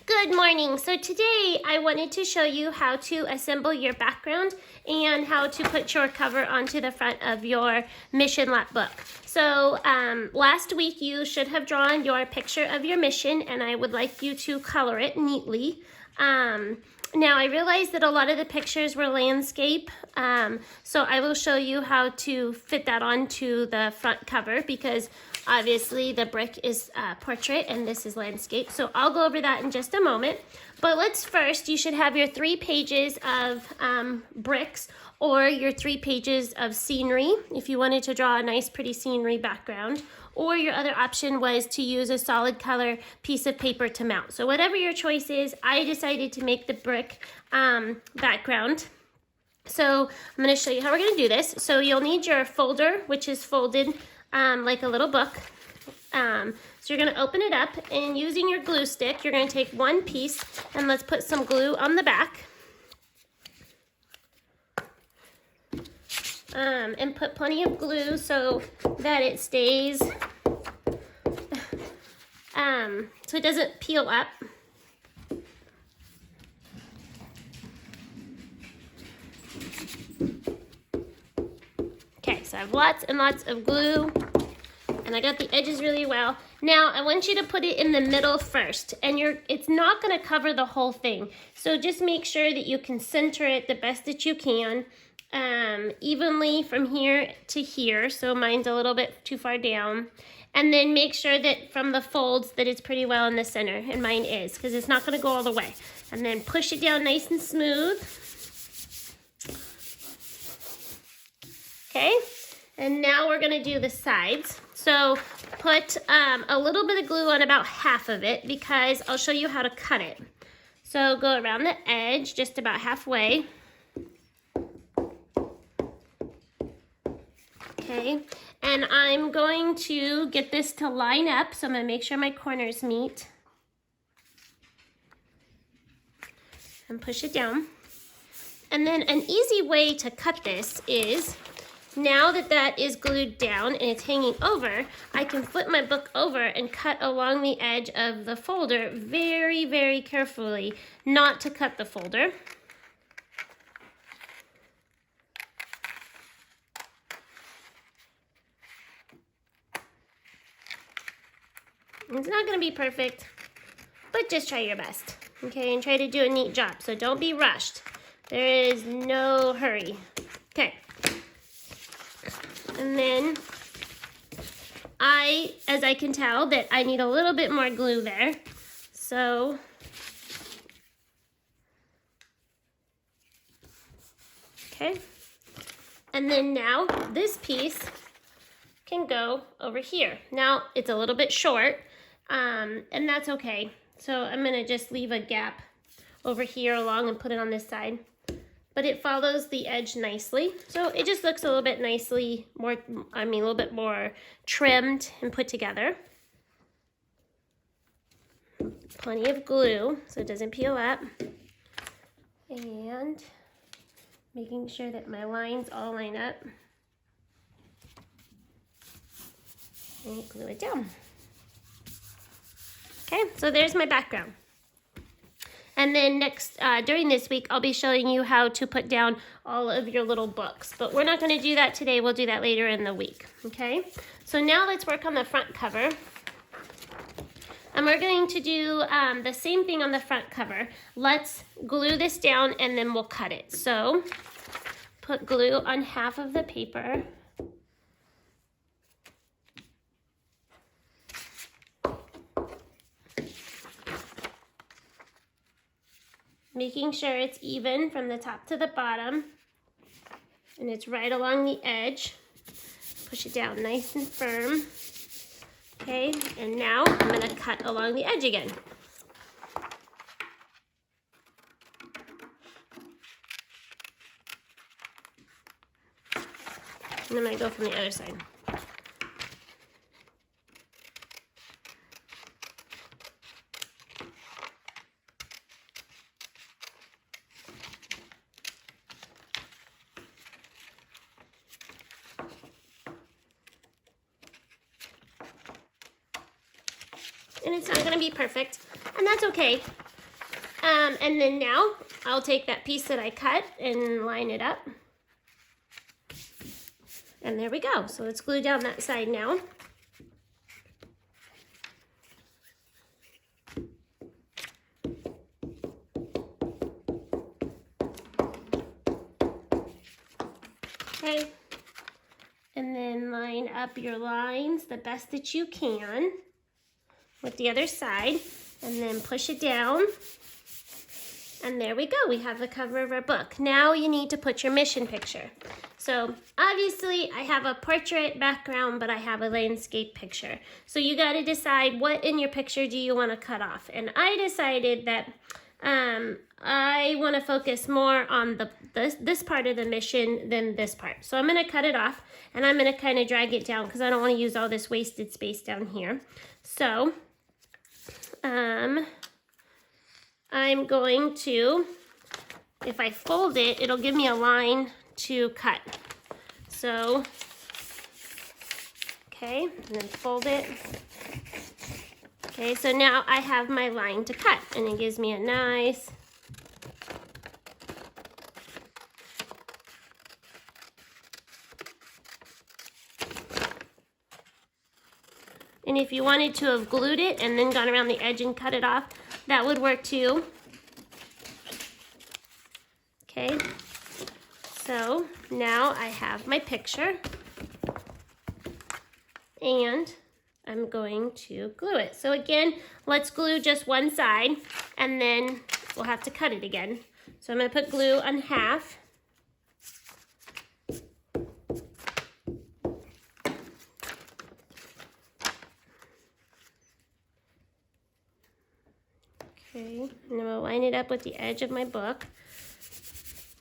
Good morning. So today I wanted to show you how to assemble your background and how to put your cover onto the front of your Mission Lap book. So last week you should have drawn your picture of your mission, and I would like you to color it neatly. Now I realized that a lot of the pictures were landscape, so I will show you how to fit that onto the front cover, because obviously the brick is portrait and this is landscape. So I'll go over that in just a moment. But let's first, you should have your 3 pages of bricks, or your 3 pages of scenery if you wanted to draw a nice pretty scenery background. Or your other option was to use a solid color piece of paper to mount. So whatever your choice is, I decided to make the brick background. So I'm going to show you how we're going to do this. So you'll need your folder, which is folded like a little book. So you're going to open it up, and using your glue stick, you're going to take one piece, and let's put some glue on the back. And put plenty of glue so that it stays, so it doesn't peel up. Okay, so I have lots and lots of glue, and I got the edges really well. Now I want you to put it in the middle first, and it's not going to cover the whole thing. So just make sure that you can center it the best that you can, evenly from here to here. So mine's a little bit too far down. And then make sure that from the folds that it's pretty well in the center, and mine is, because it's not going to go all the way. And then push it down nice and smooth. Okay, and now we're going to do the sides. So put a little bit of glue on about half of it, because I'll show you how to cut it. So go around the edge just about halfway. Okay, and I'm going to get this to line up, so I'm going to make sure my corners meet. And push it down. And then an easy way to cut this is, now that that is glued down and it's hanging over, I can flip my book over and cut along the edge of the folder very, very carefully, not to cut the folder. It's not going to be perfect, but just try your best, okay, and try to do a neat job. So don't be rushed. There is no hurry. Okay. And then as I can tell, that I need a little bit more glue there. So okay. And then now this piece can go over here. Now it's a little bit short, and that's okay. So I'm gonna just leave a gap over here along and put it on this side. But it follows the edge nicely. So it just looks a little bit nicely, a little bit more trimmed and put together. Plenty of glue so it doesn't peel up. And making sure that my lines all line up. And glue it down. Okay, so there's my background. And then next, during this week, I'll be showing you how to put down all of your little books. But we're not going to do that today. We'll do that later in the week, okay? So now let's work on the front cover. And we're going to do the same thing on the front cover. Let's glue this down, and then we'll cut it. So put glue on half of the paper. Making sure it's even from the top to the bottom, and it's right along the edge. Push it down nice and firm. Okay, and now I'm going to cut along the edge again. And I'm going to go from the other side. And it's not going to be perfect, and that's okay. And then now I'll take that piece that I cut and line it up. And there we go. So let's glue down that side now. Okay. And then line up your lines the best that you can with the other side, and then push it down. And there we go, we have the cover of our book. Now you need to put your mission picture. So obviously I have a portrait background, but I have a landscape picture. So you got to decide what in your picture do you want to cut off. And I decided that I want to focus more on this part of the mission than this part. So I'm going to cut it off, and I'm going to kind of drag it down because I don't want to use all this wasted space down here. So I'm going to, if I fold it, it'll give me a line to cut. So, okay, and then fold it. Okay, so now I have my line to cut, and it gives me a nice and if you wanted to have glued it and then gone around the edge and cut it off, that would work too. Okay, so now I have my picture, and I'm going to glue it. So again, let's glue just one side, and then we'll have to cut it again. So I'm going to put glue on half. Okay, and then we'll line it up with the edge of my book.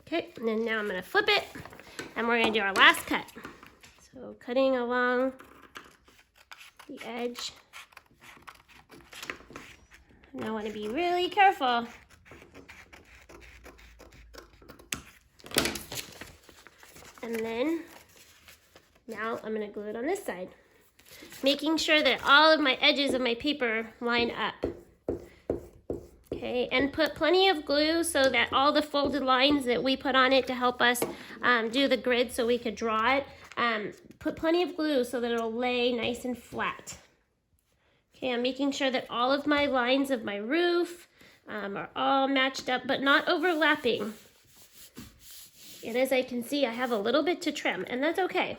Okay, and then now I'm going to flip it, and we're going to do our last cut. So cutting along the edge. And I want to be really careful. And then now I'm going to glue it on this side, making sure that all of my edges of my paper line up. Okay, and put plenty of glue so that all the folded lines that we put on it to help us do the grid so we could draw it, put plenty of glue so that it'll lay nice and flat. Okay, I'm making sure that all of my lines of my roof are all matched up but not overlapping. And as I can see, I have a little bit to trim, and that's okay.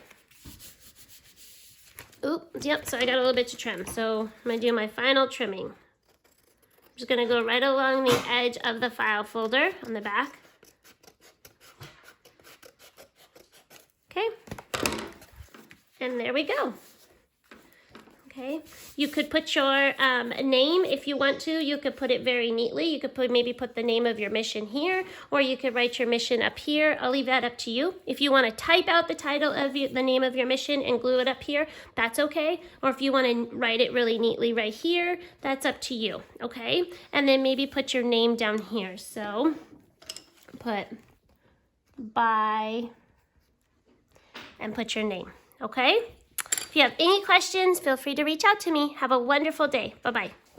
Oop, yep, so I got a little bit to trim. So I'm gonna do my final trimming. I'm just gonna go right along the edge of the file folder on the back. Okay, and there we go. Okay, you could put your name if you want to. You could put it very neatly. You could maybe put the name of your mission here, or you could write your mission up here. I'll leave that up to you. If you want to type out the title of the name of your mission and glue it up here, that's okay. Or if you want to write it really neatly right here, that's up to you, okay? And then maybe put your name down here. So put by and put your name, okay? If you have any questions, feel free to reach out to me. Have a wonderful day. Bye-bye.